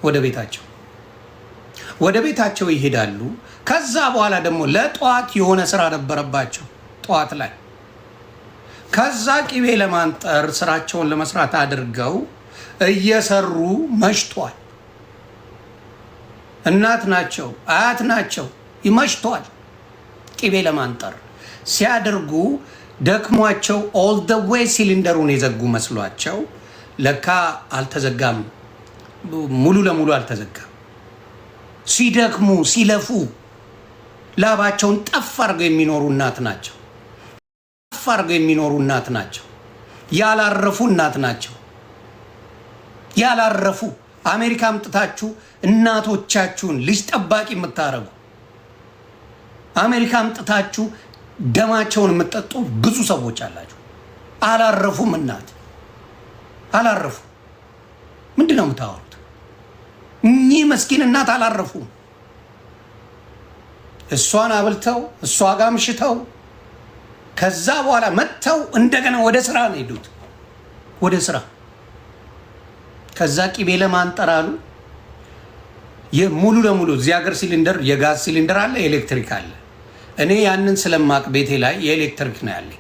ወደ ቤታቸው ይሄዳሉ። ከዛ በኋላ ደግሞ ለጧት የሆነ ስራ ነበረባቸው ጧት ላይ። ከዛ ቅቤ ለማንጠር ስራቸውን ለመስራት አድርገው እየሰሩ መሽቷል። እናት ናቸው አያት ናቸው፣ ይመሽቷል። ቅቤ ለማንጠር ሲያደርጉ ደክሟቸው ኦል ደ ዌይ ሲሊንደሩን የዘጉ መስሏቸው ለካ አልተዘጋም፣ ሙሉ ለሙሉ አልተዘጋም። ሲደክሙ ሲለፉ ላባቸውን ጠፍ አድርገው የሚኖሩ እናት ናቸው። ጠፍ አድርገው የሚኖሩ እናት ናቸው። ያላረፉ እናት ናቸው። ያላረፉ አሜሪካ አምጥታችሁ እናቶቻችሁን ልጅ ጠባቂ የምታረጉ አሜሪካ አምጥታችሁ ደማቸውን የምትጠጡ ብዙ ሰዎች አላችሁ። አላረፉም። እናት አላረፉ። ምንድን ነው የምታወሩት? እኚህ መስኪን እናት አላረፉም። እሷን አብልተው እሷ ጋር ምሽተው ከዛ በኋላ መጥተው እንደገና ወደ ስራ ነው ሄዱት። ወደ ስራ ከዛ ቅቤ ለማንጠር አሉ። ሙሉ ለሙሉ እዚህ ሀገር ሲሊንደር የጋዝ ሲሊንደር አለ፣ ኤሌክትሪክ አለ። እኔ ያንን ስለማቅ ቤቴ ላይ የኤሌክትሪክ ነው ያለኝ።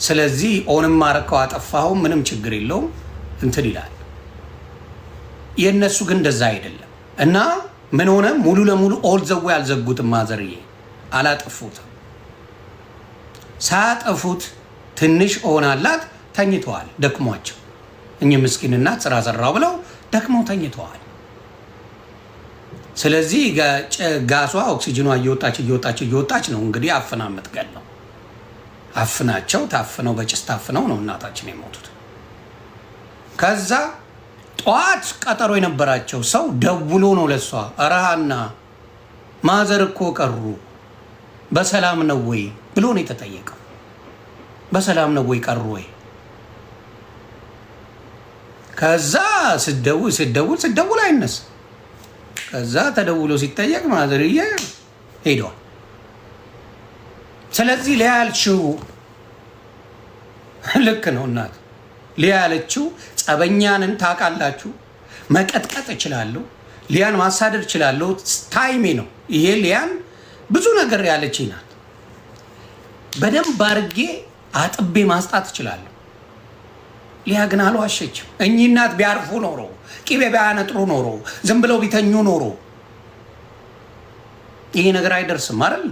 ስለዚህ ኦንም ማረከው አጠፋው ምንም ችግር የለውም እንትን ይላል። የእነሱ ግን እንደዛ አይደለም። እና ምን ሆነ? ሙሉ ለሙሉ ኦል ዘዌ አልዘጉትም። ማዘርዬ አላጠፉትም። ሳያጠፉት ትንሽ ሆናላት ተኝተዋል፣ ደክሟቸው። እኚህ ምስኪን እናት ስራ ሰራው ብለው ደክመው ተኝተዋል። ስለዚህ ጋሷ ኦክሲጅኗ እየወጣች ነው እንግዲህ አፍና የምትገለው። አፍናቸው ታፍነው በጭስ ታፍነው ነው እናታችን የሞቱት። ከዛ ጠዋት ቀጠሮ የነበራቸው ሰው ደውሎ ነው ለሷ አራሃና ማዘር እኮ ቀሩ በሰላም ነው ወይ ብሎ ነው የተጠየቀው። በሰላም ነው ወይ ቀሩ ወይ? ከዛ ስደውል አይነስ። ከዛ ተደውሎ ሲጠየቅ ማዘርዬ ሄደዋል። ስለዚህ ሊያ ያልችው ልክ ነው እናት። ሊያ ያለችው ጸበኛንን ታውቃላችሁ፣ መቀጥቀጥ እችላለሁ፣ ሊያን ማሳደድ እችላለሁ፣ ታይሜ ነው ይሄ። ሊያን ብዙ ነገር ያለች ናት። በደንብ አድርጌ አጥቤ ማስጣት እችላለሁ። ሊያ ግን አልዋሸችም። እኚህ እናት ቢያርፉ ኖሮ ቅቤ ቢያነጥሩ ኖሮ ዝም ብለው ቢተኙ ኖሮ ይሄ ነገር አይደርስም አይደል?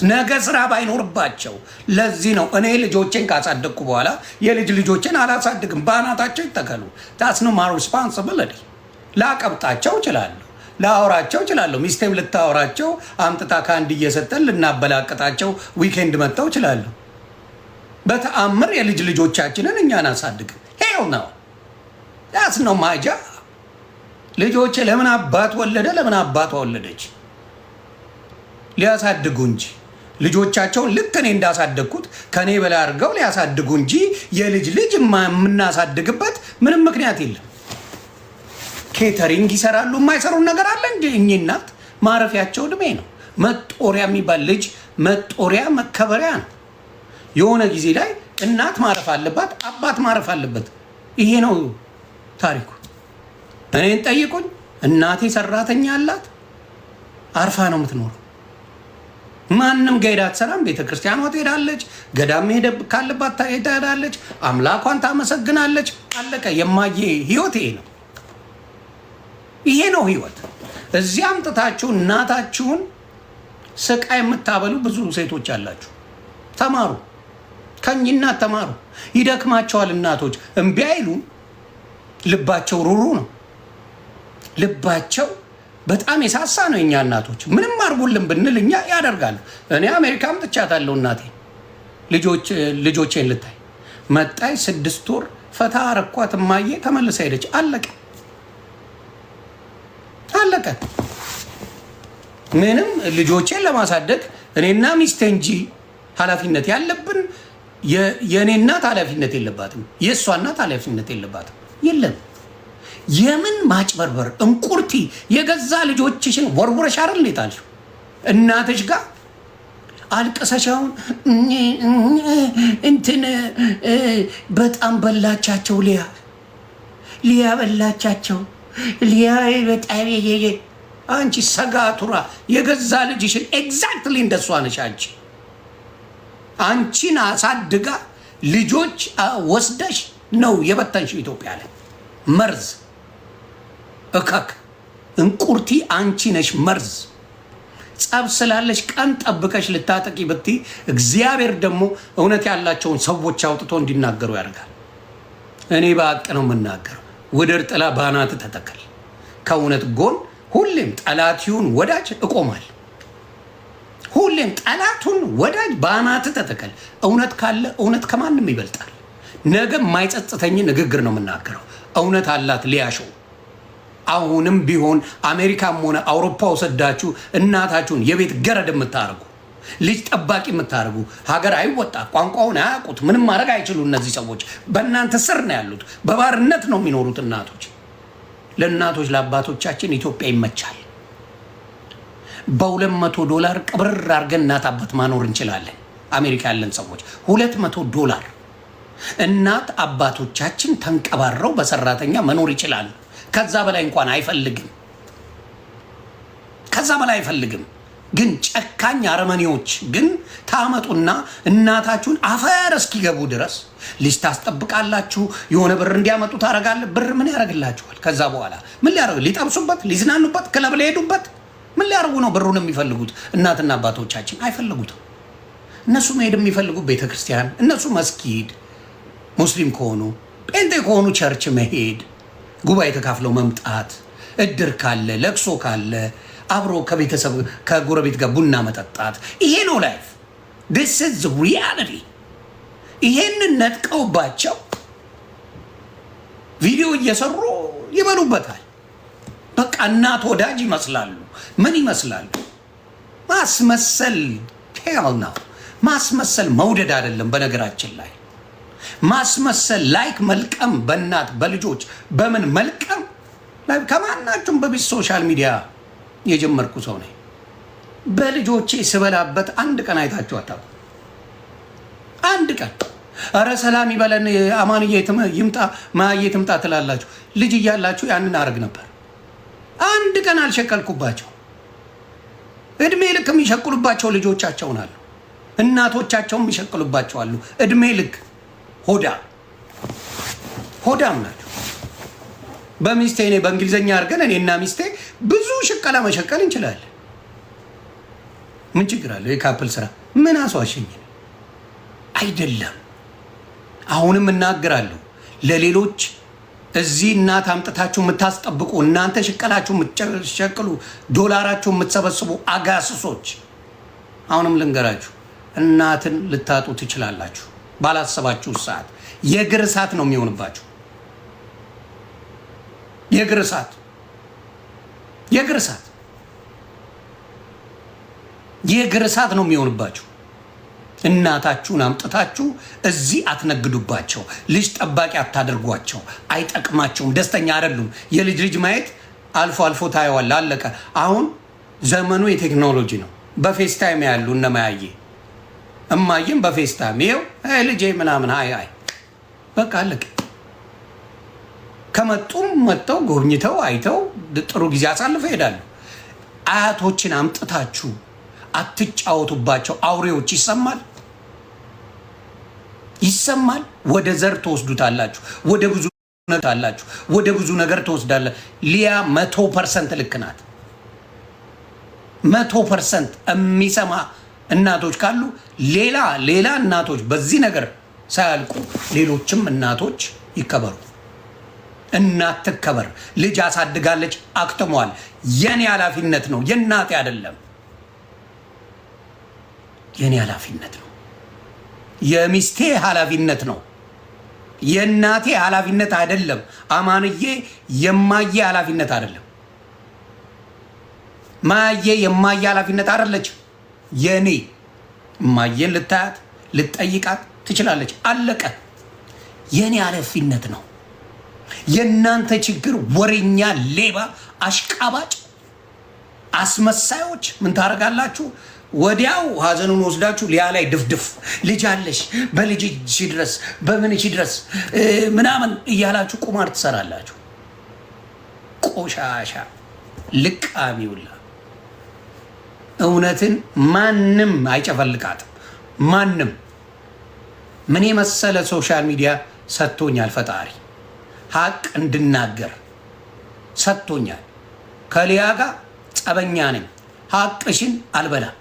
ነገ ስራ ባይኖርባቸው። ለዚህ ነው እኔ ልጆቼን ካሳደግኩ በኋላ የልጅ ልጆቼን አላሳድግም። በአናታቸው ይተከሉ። ታስ ነው ማይ ሪስፖንሲቢሊቲ። ላቀብጣቸው እችላለሁ፣ ላወራቸው እችላለሁ። ሚስቴም ልታወራቸው አምጥታ ከአንድ እየሰጠን ልናበላቅጣቸው ዊኬንድ መጥተው እችላለሁ። በተአምር የልጅ ልጆቻችንን እኛን አሳድግ ሄው ነው። ታስ ነው ማጃ። ልጆቼ ለምን አባት ወለደ ለምን አባቷ ወለደች ሊያሳድጉ እንጂ ልጆቻቸውን ልክ እኔ እንዳሳደግኩት ከኔ በላይ አድርገው ሊያሳድጉ እንጂ የልጅ ልጅ የምናሳድግበት ምንም ምክንያት የለም። ኬተሪንግ ይሰራሉ፣ የማይሰሩን ነገር አለ እንጂ እኚህ እናት ማረፊያቸው እድሜ ነው። መጦሪያ የሚባል ልጅ መጦሪያ መከበሪያ ነው። የሆነ ጊዜ ላይ እናት ማረፍ አለባት፣ አባት ማረፍ አለበት። ይሄ ነው ታሪኩ። እኔን ጠይቁኝ። እናቴ ሰራተኛ አላት፣ አርፋ ነው የምትኖረው። ማንም ጋር አትሰራም። ቤተክርስቲያኗ ትሄዳለች፣ ገዳም ሄደ ካለባት ትሄዳለች፣ አምላኳን ታመሰግናለች። አለቀ። የማየ ህይወት ይሄ ነው። ይሄ ነው ህይወት። እዚህ አምጥታችሁ እናታችሁን ስቃይ የምታበሉ ብዙ ሴቶች አላችሁ። ተማሩ፣ ከእኚህ እናት ተማሩ። ይደክማቸዋል እናቶች፣ እምቢ አይሉም። ልባቸው ሩሩ ነው። ልባቸው በጣም የሳሳ ነው። እኛ እናቶች ምንም አርጉልን ብንል እኛ ያደርጋሉ። እኔ አሜሪካ አምጥቻታለሁ እናቴ ልጆቼን ልታይ መጣይ 6 ወር ፈታ አረኳት። እማዬ ተመልሳ ሄደች። አለቀ። ምንም ልጆቼን ለማሳደግ እኔና ሚስቴ እንጂ ኃላፊነት ያለብን የእኔ እናት ኃላፊነት የለባትም። የእሷ እናት ኃላፊነት የለባትም። የለም። የምን ማጭበርበር እንቁርቲ የገዛ ልጆችሽን ወርውረሽ አይደል የጣልሽው? እናትሽ ጋር አልቀሰሻውን እንትን በጣም በላቻቸው። ሊያ በላቻቸው። ሊያ በጣም አንቺ ሰጋቱራ የገዛ ልጅሽን ኤግዛክትሊ እንደሷ ነሽ። አንቺን አሳድጋ ልጆች ወስደሽ ነው የበተንሽ ኢትዮጵያ ላይ መርዝ እከክ እንቁርቲ አንቺ ነሽ መርዝ። ጸብ ስላለሽ ቀን ጠብቀሽ ልታጠቂ ብትይ እግዚአብሔር ደግሞ እውነት ያላቸውን ሰዎች አውጥቶ እንዲናገሩ ያደርጋል። እኔ በአቅ ነው የምናገረው። ውድር ጥላ ባናት ተተከል። ከእውነት ጎን ሁሌም ጠላቲውን ወዳጅ እቆማል። ሁሌም ጠላቱን ወዳጅ ባናት ተተከል። እውነት ካለ እውነት ከማንም ይበልጣል። ነገ የማይጸጽተኝ ንግግር ነው የምናገረው። እውነት አላት ሊያሾ። አሁንም ቢሆን አሜሪካም ሆነ አውሮፓ ወሰዳችሁ እናታችሁን የቤት ገረድ የምታደርጉ ልጅ ጠባቂ የምታደርጉ ሀገር አይወጣ ቋንቋውን አያውቁት ምንም ማድረግ አይችሉ። እነዚህ ሰዎች በእናንተ ስር ነው ያሉት። በባርነት ነው የሚኖሩት እናቶች። ለእናቶች ለአባቶቻችን ኢትዮጵያ ይመቻል። $200 ቅብር አድርገን እናት አባት ማኖር እንችላለን። አሜሪካ ያለን ሰዎች $200 እናት አባቶቻችን ተንቀባረው በሰራተኛ መኖር ይችላሉ። ከዛ በላይ እንኳን አይፈልግም። ከዛ በላይ አይፈልግም። ግን ጨካኝ አረመኔዎች ግን ታመጡና እናታችሁን አፈር እስኪገቡ ድረስ ልጅ ታስጠብቃላችሁ። የሆነ ብር እንዲያመጡ ታረጋለ። ብር ምን ያደርግላችኋል? ከዛ በኋላ ምን ሊያደርጉ? ሊጠብሱበት፣ ሊዝናኑበት፣ ክለብ ሊሄዱበት ምን ሊያደርጉ ነው ብሩን የሚፈልጉት? እናትና አባቶቻችን አይፈልጉትም። እነሱ መሄድ የሚፈልጉት ቤተክርስቲያን፣ እነሱ መስጊድ፣ ሙስሊም ከሆኑ ጴንጤ ከሆኑ ቸርች መሄድ፣ ጉባኤ ተካፍለው መምጣት፣ እድር ካለ ለቅሶ ካለ አብሮ ከቤተሰብ ከጎረቤት ጋር ቡና መጠጣት። ይሄ ነው ላይፍ። this is the reality። ይሄንን ነጥቀውባቸው ቪዲዮ እየሰሩ ይበሉበታል። በቃ እናት ወዳጅ ይመስላሉ። ምን ይመስላሉ? ማስመሰል ቴል ነው። ማስመሰል መውደድ አይደለም። በነገራችን ላይ ማስመሰል ላይክ መልቀም፣ በእናት በልጆች በምን መልቀም ከማናችሁም በቢስ ሶሻል ሚዲያ የጀመርኩ ሰው ነኝ። በልጆቼ ስበላበት አንድ ቀን አይታችሁ አታውቁ። አንድ ቀን አረ ሰላም ይበለን አማንዬ ይምጣ ማዬ ትምጣ ትላላችሁ። ልጅ እያላችሁ ያንን አረግ ነበር። አንድ ቀን አልሸቀልኩባቸው። እድሜ ልክ የሚሸቅሉባቸው ልጆቻቸውን አሉ። እናቶቻቸውም የሚሸቅሉባቸው አሉ። እድሜ ልክ ሆዳም ናቸው። በሚስቴ እኔ በእንግሊዘኛ አድርገን እኔና ሚስቴ ብዙ ሽቀላ መሸቀል እንችላለን። ምን ችግር አለው? የካፕል ስራ ምን አስዋሸኝ አይደለም። አሁንም እናገራለሁ ለሌሎች እዚህ እናት አምጥታችሁ የምታስጠብቁ እናንተ ሽቀላችሁ የምትሸቅሉ ዶላራችሁ የምትሰበስቡ አጋስሶች፣ አሁንም ልንገራችሁ እናትን ልታጡ ትችላላችሁ። ባላሰባችሁ ሰዓት የእግር እሳት ነው የሚሆንባችሁ። የእግር እሳት ነው የሚሆንባችሁ። እናታችሁን አምጥታችሁ እዚህ አትነግዱባቸው። ልጅ ጠባቂ አታደርጓቸው። አይጠቅማቸውም። ደስተኛ አይደሉም። የልጅ ልጅ ማየት አልፎ አልፎ ታየዋል። አለቀ። አሁን ዘመኑ የቴክኖሎጂ ነው። በፌስታይም ያሉ እነማያየ እማየም በፌስታይም ይኸው ልጄ ምናምን አይ በቃ አለቀ። ከመጡም መጥተው ጎብኝተው አይተው ጥሩ ጊዜ አሳልፈው ይሄዳሉ። አያቶችን አምጥታችሁ አትጫወቱባቸው። አውሬዎች ይሰማል። ወደ ዘር ትወስዱታላችሁ። ወደ ብዙ ነገር ትወስዳለ። ሊያ 100% ልክ ናት። 100% የሚሰማ እናቶች ካሉ ሌላ እናቶች በዚህ ነገር ሳያልቁ ሌሎችም እናቶች ይከበሩ። እናት ትከበር። ልጅ አሳድጋለች፣ አክትሟል። የኔ ኃላፊነት ነው፣ የእናቴ አይደለም። የኔ ኃላፊነት ነው። የሚስቴ ኃላፊነት ነው። የእናቴ ኃላፊነት አይደለም። አማንዬ የማየ ኃላፊነት አይደለም። ማየ የማየ ኃላፊነት አይደለች። የኔ ማየን ልታያት ልጠይቃት ትችላለች። አለቀ። የኔ ኃላፊነት ነው። የእናንተ ችግር ወሬኛ፣ ሌባ፣ አሽቃባጭ፣ አስመሳዮች ምን ታደርጋላችሁ? ወዲያው ሀዘኑን ወስዳችሁ ሊያ ላይ ድፍድፍ ልጅ አለሽ በልጅ እጅ ድረስ በምን እጅ ድረስ ምናምን እያላችሁ ቁማር ትሰራላችሁ። ቆሻሻ ልቃሚውላ እውነትን ማንም አይጨፈልቃትም። ማንም ምን የመሰለ ሶሻል ሚዲያ ሰጥቶኛል ፈጣሪ፣ ሀቅ እንድናገር ሰጥቶኛል። ከሊያ ጋር ጸበኛ ነኝ፣ ሀቅሽን አልበላም።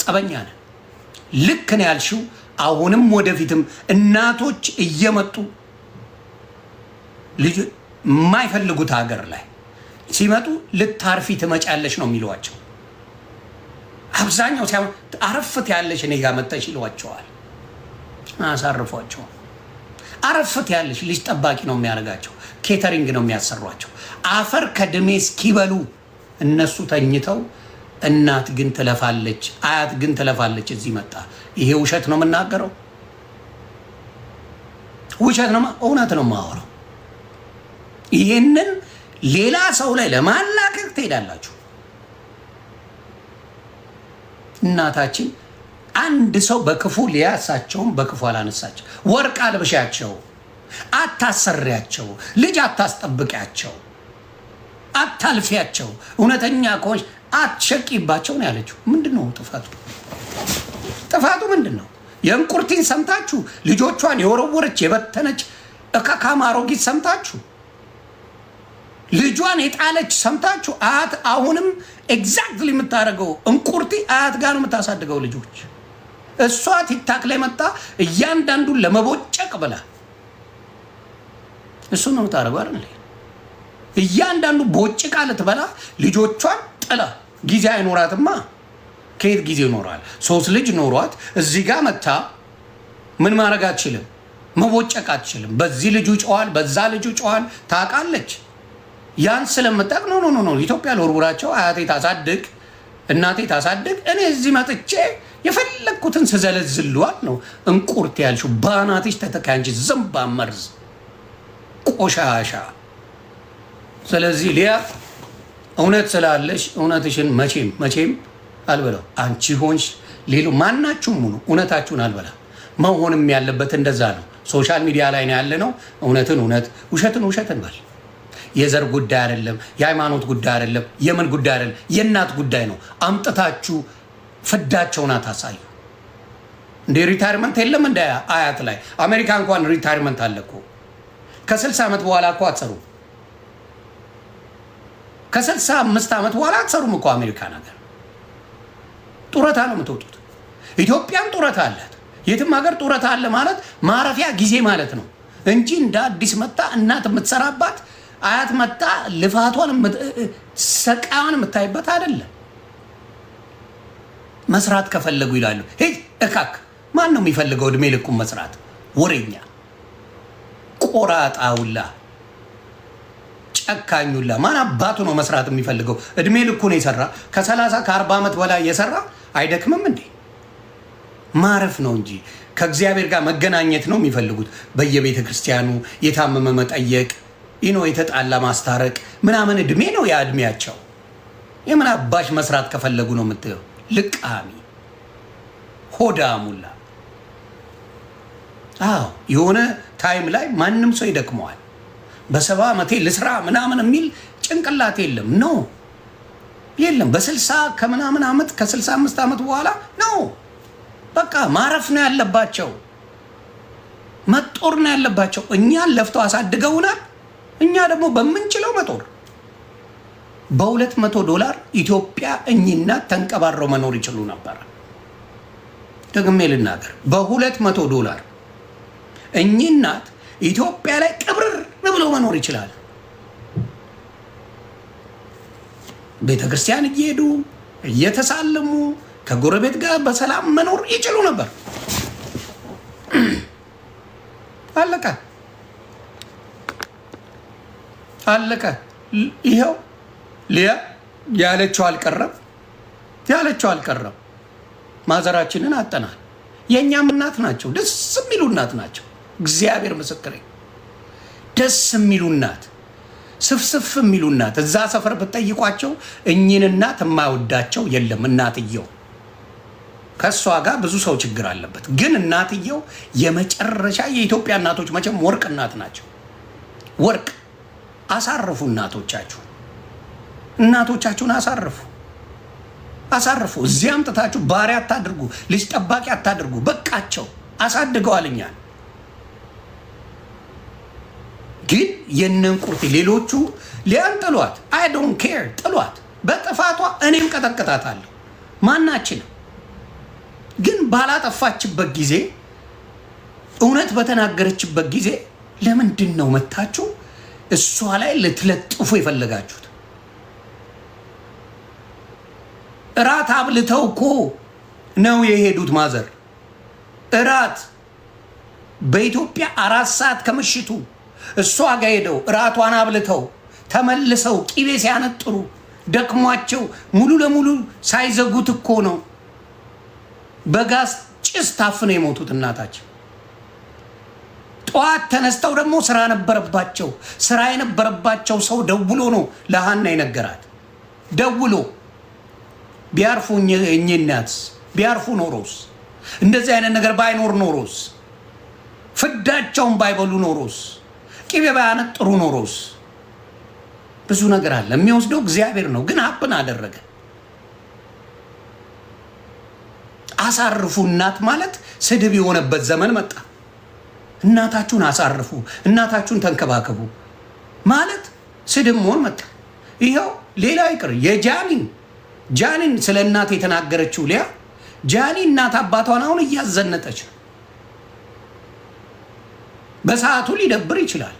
ጸበኛ ነን። ልክ ነው ያልሽው። አሁንም ወደፊትም እናቶች እየመጡ ልጅ የማይፈልጉት ሀገር ላይ ሲመጡ ልታርፊ ትመጫለሽ ነው የሚሏቸው። አብዛኛው አረፍት ያለሽ እኔ ጋር መጥተሽ ይሏቸዋል። አሳርፏቸው። አረፍት ያለሽ ልጅ ጠባቂ ነው የሚያደርጋቸው። ኬተሪንግ ነው የሚያሰሯቸው። አፈር ከድሜ እስኪበሉ እነሱ ተኝተው፣ እናት ግን ትለፋለች፣ አያት ግን ትለፋለች። እዚህ መጣ። ይሄ ውሸት ነው የምናገረው? ውሸት ነው? እውነት ነው የማወራው። ይሄንን ሌላ ሰው ላይ ለማላቀቅ ትሄዳላችሁ። እናታችን አንድ ሰው በክፉ ሊያሳቸውም በክፉ አላነሳቸው። ወርቅ አልብሻቸው፣ አታሰሪያቸው፣ ልጅ አታስጠብቂያቸው፣ አታልፊያቸው። እውነተኛ ከሆንሽ አትሸቂባቸው ነው ያለችው። ምንድን ነው ጥፋቱ? ጥፋቱ ምንድን ነው? የእንቁርቲን ሰምታችሁ ልጆቿን የወረወረች የበተነች እካካም አሮጊት ሰምታችሁ ልጇን የጣለች ሰምታችሁ አያት አሁንም ኤግዛክትሊ የምታደርገው እንቁርቲ አያት ጋር ነው የምታሳድገው ልጆች። እሷ ቲክታክ ላይ መጣ እያንዳንዱን ለመቦጨቅ ብላ እሱ ነው የምታደርገው አይደል? እያንዳንዱ ቦጭቃ ልትበላ ልጆቿን ጥላ ጊዜ አይኖራትማ። ከየት ጊዜ ይኖራል? 3 ልጅ ኖሯት እዚህ ጋር መታ ምን ማድረግ አትችልም፣ መቦጨቅ አትችልም። በዚህ ልጁ ጨዋል፣ በዛ ልጁ ጨዋል ታውቃለች። ያን ስለምታውቅ ኖ ኢትዮጵያ ለወርውራቸው አያቴ ታሳድግ እናቴ ታሳድግ፣ እኔ እዚህ መጥቼ የፈለግኩትን ስዘለዝሏል ነው እንቁርት ያልሽው። ባናትሽ ተተካ እንጂ ዝምባ መርዝ ቆሻሻ። ስለዚህ ሊያ እውነት ስላለሽ እውነትሽን መቼም አልበላው። አንቺ ሆንሽ ሌሎ ማናችሁም ሁኑ እውነታችሁን አልበላ። መሆንም ያለበት እንደዛ ነው። ሶሻል ሚዲያ ላይ ነው ያለ ነው። እውነትን እውነት፣ ውሸትን ውሸት እንበል። የዘር ጉዳይ አይደለም፣ የሃይማኖት ጉዳይ አይደለም፣ የምን ጉዳይ አይደለም፣ የእናት ጉዳይ ነው። አምጥታችሁ ፍዳቸውን አታሳዩ። እንደ ሪታይርመንት የለም እንደ አያት ላይ አሜሪካ እንኳን ሪታይርመንት አለ እኮ። ከ60 ዓመት በኋላ እኮ አትሰሩ። ከ65 ዓመት በኋላ አትሰሩም እኮ አሜሪካ ነገር። ጡረታ ነው የምትወጡት። ኢትዮጵያም ጡረታ አላት። የትም ሀገር ጡረታ አለ ማለት ማረፊያ ጊዜ ማለት ነው እንጂ እንደ አዲስ መጣ እናት የምትሰራባት አያት መጣ ልፋቷን ሰቃዋን የምታይበት አይደለም። መስራት ከፈለጉ ይላሉ። ሄይ እካክ ማን ነው የሚፈልገው እድሜ ልኩን መስራት? ወሬኛ ቆራጣውላ ጨካኙላ ማን አባቱ ነው መስራት የሚፈልገው? እድሜ ልኩን የሰራ ከ30 ከ40 ዓመት በላይ የሰራ አይደክምም እንዴ? ማረፍ ነው እንጂ ከእግዚአብሔር ጋር መገናኘት ነው የሚፈልጉት። በየቤተ ክርስቲያኑ የታመመ መጠየቅ ይኖ የተጣላ ማስታረቅ ምናምን እድሜ ነው ያ እድሜያቸው። የምን አባሽ መስራት ከፈለጉ ነው የምትለው? ልቃሚ ሆዳሙላ። አዎ የሆነ ታይም ላይ ማንም ሰው ይደክመዋል። በ70 ዓመቴ ልስራ ምናምን የሚል ጭንቅላት የለም ነው የለም። በ60 ከምናምን ዓመት ከ65 ዓመት በኋላ ነው በቃ ማረፍ ነው ያለባቸው፣ መጦር ነው ያለባቸው። እኛን ለፍተው አሳድገውናል። እኛ ደግሞ በምንችለው መጦር። $200 ኢትዮጵያ እኚህና ተንቀባረው መኖር ይችሉ ነበር። ደግሜ ልናገር፣ $200 እኚህናት ኢትዮጵያ ላይ ቅብርር ብለው መኖር ይችላል። ቤተ ክርስቲያን እየሄዱ እየተሳለሙ ከጎረቤት ጋር በሰላም መኖር ይችሉ ነበር። አለቀ አለቀ። ይኸው ሊያ ያለችው አልቀረም። ማዘራችንን አጠናል። የእኛም እናት ናቸው። ደስ የሚሉ እናት ናቸው። እግዚአብሔር ምስክሬ፣ ደስ የሚሉ እናት፣ ስፍስፍ የሚሉ እናት። እዛ ሰፈር ብትጠይቋቸው እኚህን እናት የማይወዳቸው የለም። እናትየው ከእሷ ጋር ብዙ ሰው ችግር አለበት፣ ግን እናትየው የመጨረሻ የኢትዮጵያ እናቶች መቼም ወርቅ እናት ናቸው። ወርቅ አሳርፉ እናቶቻችሁን አሳርፉ። እዚህ አምጥታችሁ ባሪያ አታድርጉ፣ ልጅ ጠባቂ አታድርጉ። በቃቸው፣ አሳድገዋል እኛን። ግን የነንቁርቴ ሌሎቹ ሊያን ጥሏት፣ አይ ዶንት ኬር ጥሏት። በጥፋቷ እኔም ቀጠቅጣታለሁ ማናችንም። ግን ባላጠፋችበት ጊዜ እውነት በተናገረችበት ጊዜ ለምንድን ነው መታችሁ እሷ ላይ ልትለጥፉ የፈለጋችሁት? እራት አብልተው እኮ ነው የሄዱት። ማዘር እራት በኢትዮጵያ 4 ሰዓት ከምሽቱ እሷ ጋር ሄደው እራቷን አብልተው ተመልሰው ቂቤ ሲያነጥሩ ደክሟቸው ሙሉ ለሙሉ ሳይዘጉት እኮ ነው በጋዝ ጭስ ታፍነው የሞቱት እናታችን። ጠዋት ተነስተው ደግሞ ስራ ነበረባቸው። ስራ የነበረባቸው ሰው ደውሎ ነው ለሃና የነገራት። ደውሎ ቢያርፉ እኚህ ቢያርፉ ኖሮስ፣ እንደዚህ አይነት ነገር ባይኖር ኖሮስ፣ ፍዳቸውን ባይበሉ ኖሮስ፣ ቂቤ ባያነጥሩ ኖሮስ፣ ብዙ ነገር አለ። የሚወስደው እግዚአብሔር ነው። ግን ሀብን አደረገ። አሳርፉ። እናት ማለት ስድብ የሆነበት ዘመን መጣ። እናታችሁን አሳርፉ፣ እናታችሁን ተንከባከቡ ማለት ስድብ መሆን መጣ። ይኸው ሌላ ይቅር ጃኒን ስለ እናት የተናገረችው ሊያ ጃኒ እናት አባቷን አሁን እያዘነጠች ነው። በሰዓቱ ሊደብር ይችላል።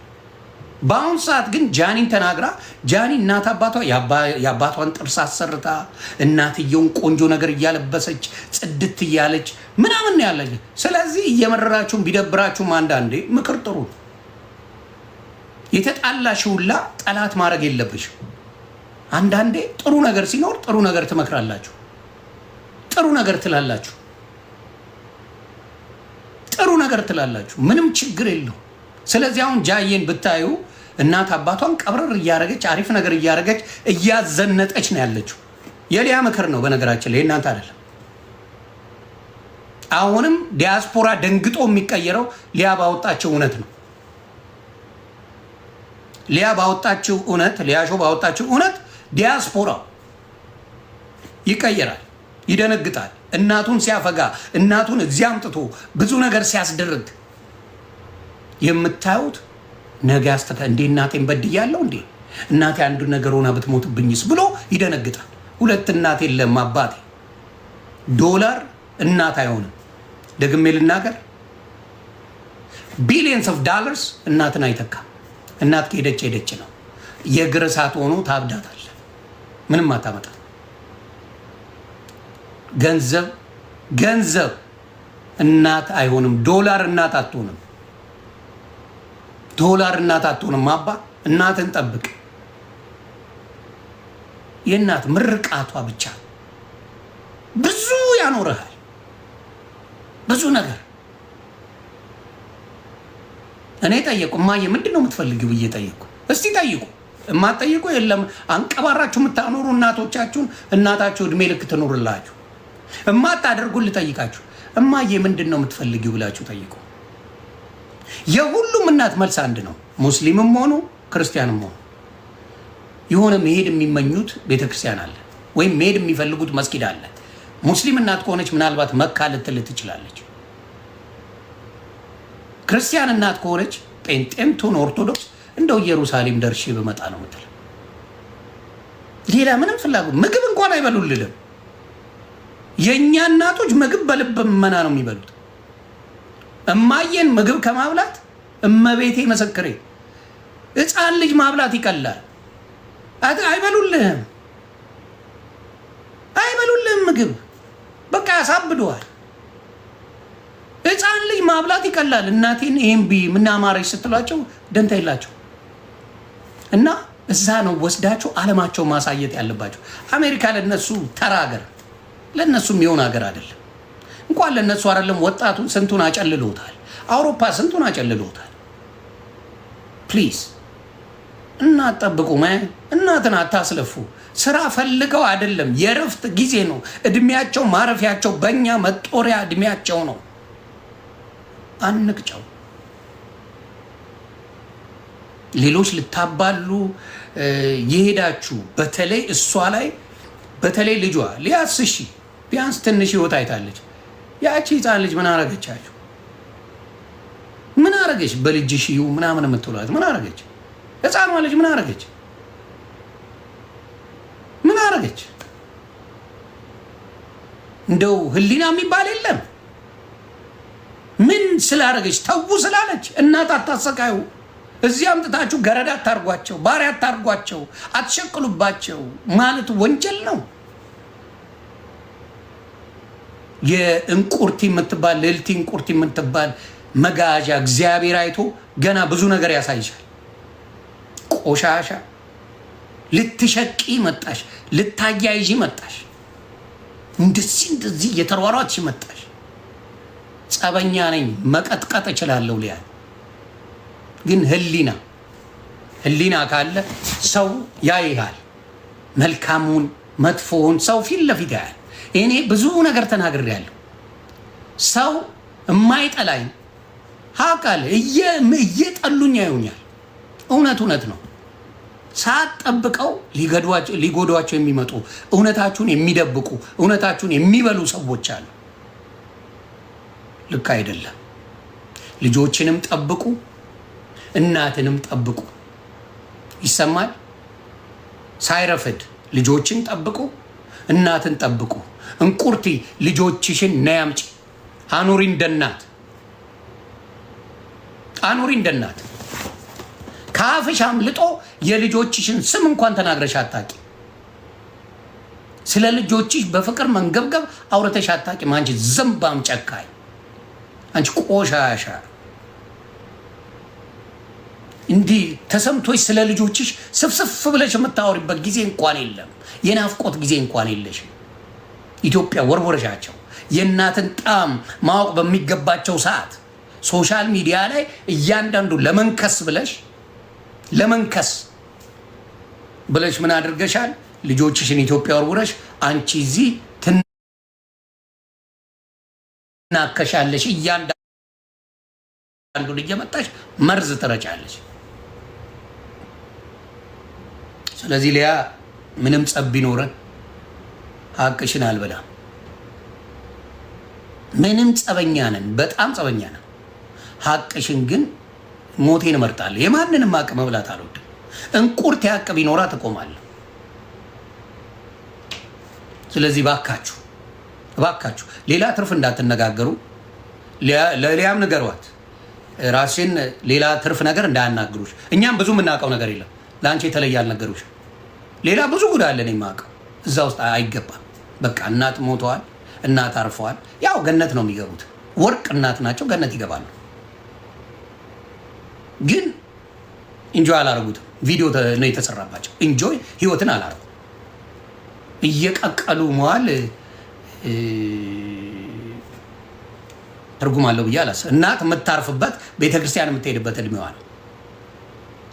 በአሁኑ ሰዓት ግን ጃኒን ተናግራ ጃኒ እናት አባቷ የአባቷን ጥርስ አሰርታ እናትየውን ቆንጆ ነገር እያለበሰች ጽድት እያለች ምናምን ያለች። ስለዚህ እየመረራችሁም ቢደብራችሁም አንዳንዴ ምክር ጥሩ። የተጣላሽውላ ጠላት ማድረግ የለብሽም። አንዳንዴ ጥሩ ነገር ሲኖር ጥሩ ነገር ትመክራላችሁ፣ ጥሩ ነገር ትላላችሁ፣ ምንም ችግር የለው። ስለዚህ አሁን ጃዬን ብታዩ እናት አባቷን ቀብረር እያረገች አሪፍ ነገር እያረገች እያዘነጠች ነው ያለችው። የሊያ ምክር ነው በነገራችን ላይ እናንተ አይደለም። አሁንም ዲያስፖራ ደንግጦ የሚቀየረው ሊያ ባወጣቸው እውነት ነው። ሊያሾ ባወጣቸው እውነት ዲያስፖራው ይቀየራል፣ ይደነግጣል። እናቱን ሲያፈጋ እናቱን እዚያ አምጥቶ ብዙ ነገር ሲያስደርግ የምታዩት ነገ እንዴ እናቴን በድያለሁ እንዴ እናቴ አንዱ ነገር ሆና ብትሞትብኝስ ብሎ ይደነግጣል። ሁለት እናት የለም አባቴ። ዶላር እናት አይሆንም። ደግሜ ልናገር፣ ቢሊየንስ ኦፍ ዶላርስ እናትን አይተካ። እናት ከሄደች ነው። የእግር እሳት ሆኖ ታብዳታል። ምንም አታመጣ። ገንዘብ እናት አይሆንም። ዶላር እናት አትሆንም። አባ እናትን ጠብቅ። የእናት ምርቃቷ ብቻ ብዙ ያኖርሃል። ብዙ ነገር እኔ ጠየቁ። እማዬ ምንድን ነው የምትፈልጊው ብዬ ጠየቁ። እስቲ ጠይቁ። የማትጠይቁ የለም። አንቀባራችሁ የምታኖሩ እናቶቻችሁን እናታችሁ እድሜ ልክ ትኖርላችሁ። የማታደርጉን ልጠይቃችሁ። እማዬ ምንድን ነው የምትፈልጊው ብላችሁ ጠይቁ። የሁሉም እናት መልስ አንድ ነው። ሙስሊምም ሆኑ ክርስቲያንም ሆኑ የሆነ መሄድ የሚመኙት ቤተክርስቲያን አለ፣ ወይም መሄድ የሚፈልጉት መስጊድ አለ። ሙስሊም እናት ከሆነች ምናልባት መካ ልትል ትችላለች። ክርስቲያን እናት ከሆነች ጴንጤም ትሁን ኦርቶዶክስ እንደው ኢየሩሳሌም ደርሼ በመጣ ነው የምትል። ሌላ ምንም ፍላጎት ምግብ እንኳን አይበሉልንም። የእኛ እናቶች ምግብ በልብ መና ነው የሚበሉት። እማዬን ምግብ ከማብላት እመቤቴ መሰክሬ ሕፃን ልጅ ማብላት ይቀላል። አይበሉልህም ምግብ በቃ ያሳብደዋል። ሕፃን ልጅ ማብላት ይቀላል። እናቴን ይሄን ምን አማረች ስትሏቸው ደንታ የላቸው እና እዛ ነው ወስዳቸው አለማቸው ማሳየት ያለባቸው። አሜሪካ ለነሱ ተራ ሀገር፣ ለነሱ የሚሆን ሀገር አይደለም። እንኳን ለነሱ አይደለም ወጣቱን ስንቱን አጨልሎታል። አውሮፓ ስንቱን አጨልሎታል። ፕሊዝ እናት ጠብቁ። እናትን አታስለፉ። ስራ ፈልገው አይደለም፣ የረፍት ጊዜ ነው። እድሜያቸው ማረፊያቸው በእኛ መጦሪያ እድሜያቸው ነው። አንቅጨው። ሌሎች ልታባሉ የሄዳችሁ በተለይ እሷ ላይ በተለይ ልጇ ሊያስ እሺ ቢያንስ ትንሽ ህይወት አይታለች። ያቺ ህፃን ልጅ ምን አረገቻችሁ? ምን አረገች? በልጅሽ ይሁ ምናምን የምትውላት ምን አረገች? ህፃኗ ልጅ ምን አረገች? ምን አረገች? እንደው ህሊና የሚባል የለም። ምን ስላረገች? ተው ስላለች እናት አታሰቃዩ። እዚህ አምጥታችሁ ገረዳ አታርጓቸው፣ ባሪያ አታርጓቸው፣ አትሸቅሉባቸው ማለት ወንጀል ነው። የእንቁርቲ የምትባል ልዕልት እንቁርቲ የምትባል መጋዣ እግዚአብሔር አይቶ ገና ብዙ ነገር ያሳይሻል። ቆሻሻ ልትሸቂ መጣሽ፣ ልታያይዥ መጣሽ፣ እንደዚህ እየተሯሯጥሽ መጣሽ። ጸበኛ ነኝ መቀጥቀጥ እችላለሁ ሊያ ግን ህሊና ካለ ሰው ያይሃል። መልካሙን መጥፎውን ሰው ፊት ለፊት ያያል። እኔ ብዙ ነገር ተናግሬያለሁ። ሰው የማይጠላኝ ሀቃል እየጠሉኝ ያዩኛል። እውነት ነው። ሳትጠብቀው ሊጎዷቸው የሚመጡ እውነታችሁን የሚደብቁ እውነታችሁን የሚበሉ ሰዎች አሉ። ልክ አይደለም። ልጆችንም ጠብቁ፣ እናትንም ጠብቁ። ይሰማል። ሳይረፍድ ልጆችን ጠብቁ፣ እናትን ጠብቁ። እንቁርቲ ልጆችሽን ነይ አምጪ፣ አኑሪ እንደናት፣ አኑሪ እንደናት። ከአፍሽ አምልጦ የልጆችሽን ስም እንኳን ተናግረሽ አታቂ። ስለ ልጆችሽ በፍቅር መንገብገብ አውርተሽ አታቂም። አንቺ ዘንባም ጨካኝ፣ አንቺ ቆሻሻ። እንዲህ ተሰምቶሽ ስለ ልጆችሽ ስፍስፍ ብለሽ የምታወሪበት ጊዜ እንኳን የለም። የናፍቆት ጊዜ እንኳን የለሽ። ኢትዮጵያ ወርወረሻቸው። የእናትን ጣም ማወቅ በሚገባቸው ሰዓት ሶሻል ሚዲያ ላይ እያንዳንዱ ለመንከስ ምን አድርገሻል? ልጆችሽን ኢትዮጵያ ወርውረሽ አንቺ እዚህ ትናከሻለሽ። እያንዳንዱን እየመጣሽ መርዝ ትረጫለሽ። ስለዚህ ሊያ ምንም ጸብ ቢኖረን ሀቅሽን አልበላም። ምንም ጸበኛ ነን፣ በጣም ጸበኛ ነን። ሀቅሽን ግን ሞቴን እመርጣለሁ። የማንንም ሀቅ መብላት አልወድም። እንቁርት ሀቅ ቢኖራ ትቆማለህ። ስለዚህ እባካችሁ ሌላ ትርፍ እንዳትነጋገሩ። ለሊያም ንገሯት፣ ራስሽን ሌላ ትርፍ ነገር እንዳያናግሩሽ። እኛም ብዙ የምናውቀው ነገር የለም። ለአንቺ የተለየ አልነገሩሽ። ሌላ ብዙ ጉዳይ አለን የማውቀው። እዛ ውስጥ አይገባም። በቃ እናት ሞተዋል፣ እናት አርፈዋል። ያው ገነት ነው የሚገቡት። ወርቅ እናት ናቸው፣ ገነት ይገባሉ። ግን ኢንጆይ አላረጉትም። ቪዲዮ ነው የተሰራባቸው። ኢንጆይ ህይወትን አላረጉ። እየቀቀሉ መዋል ትርጉም አለው ብዬ አላስብም። እናት የምታርፍበት ቤተክርስቲያን የምትሄድበት እድሜዋ ነው።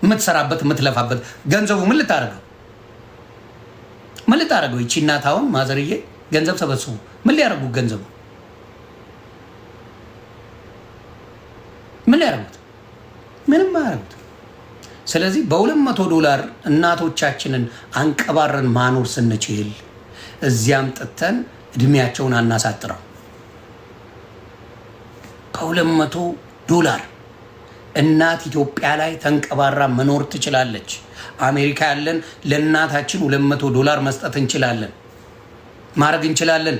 የምትሰራበት የምትለፋበት ገንዘቡ ምን ልታረገው? ይቺ እናት አሁን ማዘርዬ ገንዘብ ሰበስቡ። ምን ሊያረጉት? ገንዘቡ ምን ሊያረጉት? ምንም አያረጉት። ስለዚህ $200 እናቶቻችንን አንቀባረን ማኖር ስንችል እዚያም ጥተን እድሜያቸውን አናሳጥረው። $200 እናት ኢትዮጵያ ላይ ተንቀባራ መኖር ትችላለች። አሜሪካ ያለን ለእናታችን $200 መስጠት እንችላለን፣ ማድረግ እንችላለን።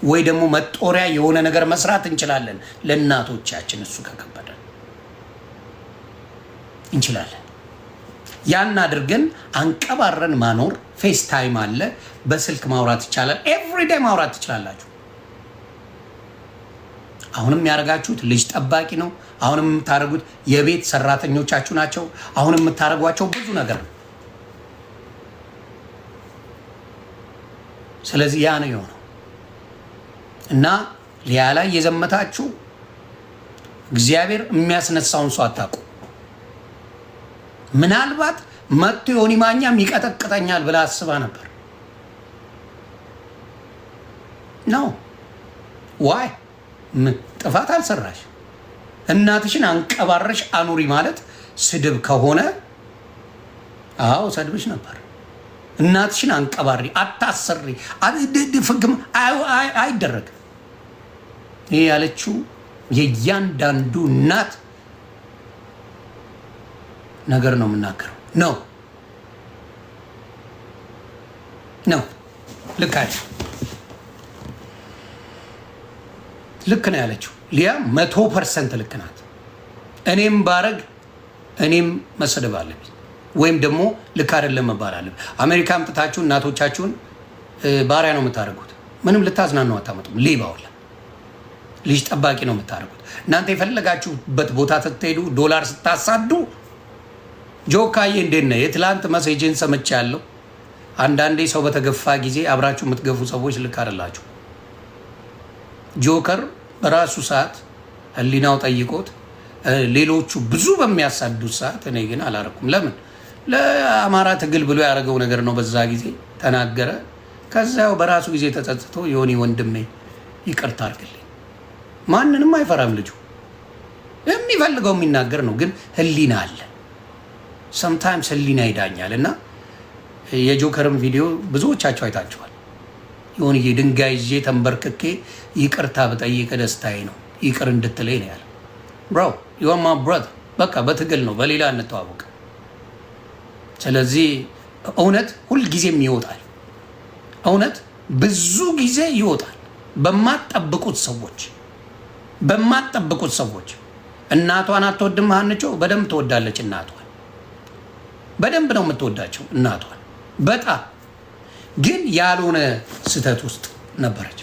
ወይ ደግሞ መጦሪያ የሆነ ነገር መስራት እንችላለን ለእናቶቻችን። እሱ ከከበደ እንችላለን። ያን አድርገን አንቀባረን ማኖር። ፌስ ታይም አለ፣ በስልክ ማውራት ይቻላል። ኤቭሪዴይ ማውራት ትችላላችሁ። አሁንም ያደርጋችሁት ልጅ ጠባቂ ነው። አሁንም የምታደርጉት የቤት ሰራተኞቻችሁ ናቸው። አሁንም የምታደርጓቸው ብዙ ነገር ነው። ስለዚህ ያ ነው የሆነው እና ሊያ ላይ የዘመታችሁ እግዚአብሔር የሚያስነሳውን ሰው አታውቁ። ምናልባት መጥቶ ዮኒ ማኛም ይቀጠቅጠኛል ብላ አስባ ነበር ነው። ዋይ ጥፋት አልሰራሽ። እናትሽን አንቀባረሽ አኑሪ ማለት ስድብ ከሆነ አዎ ሰድብሽ ነበር። እናትሽን አንቀባሪ፣ አታሰሪ፣ ፍግም አይደረግም። ይሄ ያለችው የእያንዳንዱ እናት ነገር ነው የምናገረው። ነው ልክ አይደል? ልክ ነው ያለችው ሊያ 100% ልክ ናት። እኔም ባረግ እኔም መሰደብ አለብኝ ወይም ደግሞ ልክ አይደለም መባል አለብኝ። አሜሪካ አምጥታችሁ እናቶቻችሁን ባሪያ ነው የምታደርጉት። ምንም ልታዝናኑ አታመጡም። ሌባውላ ልጅ ጠባቂ ነው የምታደርጉት። እናንተ የፈለጋችሁበት ቦታ ስትሄዱ ዶላር ስታሳዱ ጆካዬ እንዴት ነህ? የትላንት መሴጅን ሰምቻለሁ። አንዳንዴ ሰው በተገፋ ጊዜ አብራችሁ የምትገፉ ሰዎች ልክ አይደላችሁ። ጆከር በራሱ ሰዓት ህሊናው ጠይቆት ሌሎቹ ብዙ በሚያሳዱት ሰዓት እኔ ግን አላረኩም። ለምን? ለአማራ ትግል ብሎ ያደረገው ነገር ነው። በዛ ጊዜ ተናገረ። ከዛው በራሱ ጊዜ ተጸጽቶ ዮኒ ወንድሜ ይቅርታ አድርግልኝ። ማንንም አይፈራም ልጁ። የሚፈልገው የሚናገር ነው። ግን ህሊና አለ። ሰምታይምስ ህሊና ይዳኛል። እና የጆከርም ቪዲዮ ብዙዎቻቸው አይታችኋል። ዮኒዬ ድንጋይ ይዤ ተንበርክኬ ይቅርታ በጠይቅ ደስታዬ ነው፣ ይቅር እንድትለኝ ነው ያለ። ብሮ ዩ አር ማይ ብራዘር። በቃ በትግል ነው፣ በሌላ እንተዋወቅ። ስለዚህ እውነት ሁልጊዜም ይወጣል። እውነት ብዙ ጊዜ ይወጣል። በማትጠብቁት ሰዎች እናቷን አትወድም ሀንቾ? በደንብ ትወዳለች እናቷን። በደንብ ነው የምትወዳቸው እናቷን በጣም። ግን ያልሆነ ስህተት ውስጥ ነበረች።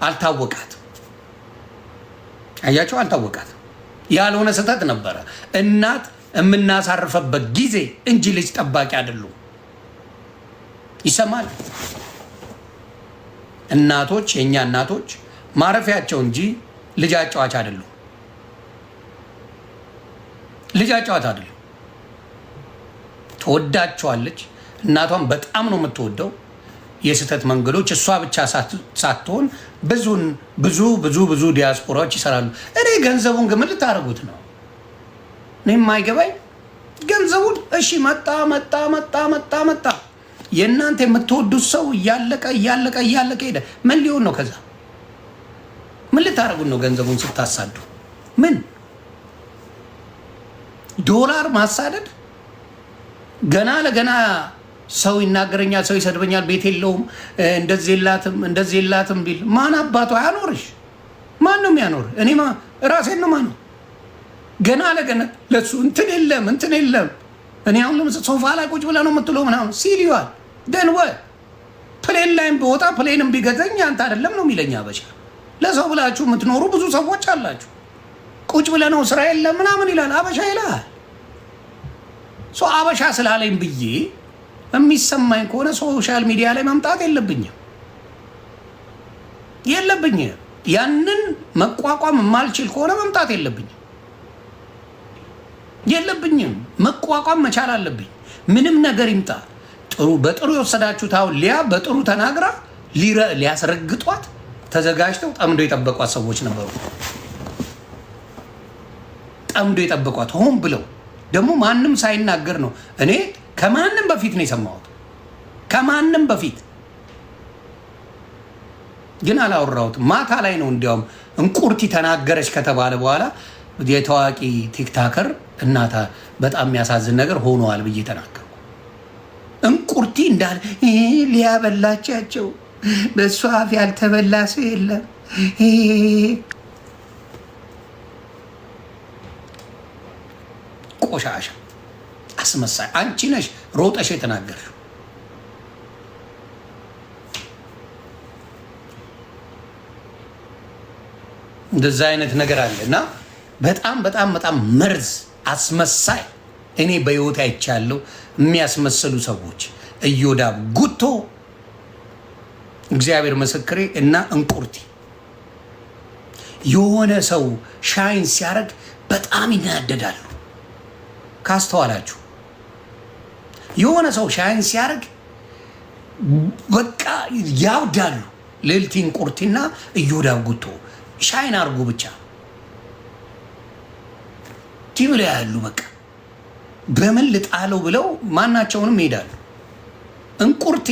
አልታወቃትም። አያቸው፣ አልታወቃትም። ያልሆነ ስህተት ነበረ። እናት የምናሳርፈበት ጊዜ እንጂ ልጅ ጠባቂ አይደሉም። ይሰማል። እናቶች፣ የእኛ እናቶች ማረፊያቸው እንጂ ልጅ አጫዋች አይደሉም። ልጅ አጫዋች አይደሉም። ትወዳቸዋለች። እናቷን በጣም ነው የምትወደው። የስህተት መንገዶች እሷ ብቻ ሳትሆን ብዙ ዲያስፖራዎች ይሰራሉ። እኔ ገንዘቡን ግን ምን ልታደርጉት ነው? እኔ የማይገባኝ ገንዘቡን። እሺ መጣ የእናንተ የምትወዱት ሰው እያለቀ ሄደ። ምን ሊሆን ነው? ከዛ ምን ልታደርጉት ነው? ገንዘቡን ስታሳዱ ምን ዶላር ማሳደድ? ገና ለገና ሰው ይናገረኛል፣ ሰው ይሰድበኛል፣ ቤት የለውም፣ እንደዚህ የላትም ቢል ማን አባቱ አያኖርሽ? ማን ነው የሚያኖር? እኔ ራሴን ነው ማነው? ገና ለገና ለሱ እንትን የለም። እኔ አሁን ሶፋ ላይ ቁጭ ብለህ ነው የምትለው ምናምን ሲል ይዋል ደንወ ፕሌን ላይም ቢወጣ ፕሌንም ቢገዛኝ አንተ አይደለም ነው የሚለኝ አበሻ። ለሰው ብላችሁ የምትኖሩ ብዙ ሰዎች አላችሁ። ቁጭ ብለህ ነው ስራ የለም ምናምን ይላል አበሻ ይላል። አበሻ ስላለኝ ብዬ የሚሰማኝ ከሆነ ሶሻል ሚዲያ ላይ መምጣት የለብኝም። ያንን መቋቋም የማልችል ከሆነ መምጣት የለብኝም። መቋቋም መቻል አለብኝ። ምንም ነገር ይምጣ። በጥሩ የወሰዳችሁት አሁን ሊያ በጥሩ ተናግራ ሊያስረግጧት ተዘጋጅተው ጠምዶ የጠበቋት ሰዎች ነበሩ። ጠምዶ የጠበቋት ሆን ብለው ደግሞ ማንም ሳይናገር ነው። እኔ ከማንም በፊት ነው የሰማሁት። ከማንም በፊት ግን አላወራሁትም። ማታ ላይ ነው እንዲያውም እንቁርቲ ተናገረች ከተባለ በኋላ የታዋቂ ቲክታከር እናታ በጣም የሚያሳዝን ነገር ሆነዋል ብዬ ተናገርኩ። እንቁርቲ እንዳለ ሊያበላቻቸው በእሷ አፍ ያልተበላ ሰው የለም። ቆሻሻ አስመሳይ አንቺ ነሽ ሮጠሽ የተናገርሽው። እንደዛ አይነት ነገር አለ እና በጣም መርዝ አስመሳይ እኔ በህይወት አይቻለሁ። የሚያስመስሉ ሰዎች እዮዳብ ጉቶ፣ እግዚአብሔር ምስክሬ እና እንቁርቲ የሆነ ሰው ሻይን ሲያደርግ በጣም ይናደዳሉ። ካስተዋላችሁ የሆነ ሰው ሻይን ሲያደርግ በቃ ያውዳሉ። ልዕልት እንቁርቲና እዮዳብ ጉቶ ሻይን አርጉ ብቻ እንዲህ ብለው ያሉ በቃ በምን ልጣለው ብለው ማናቸውንም ይሄዳሉ። እንቁርቲ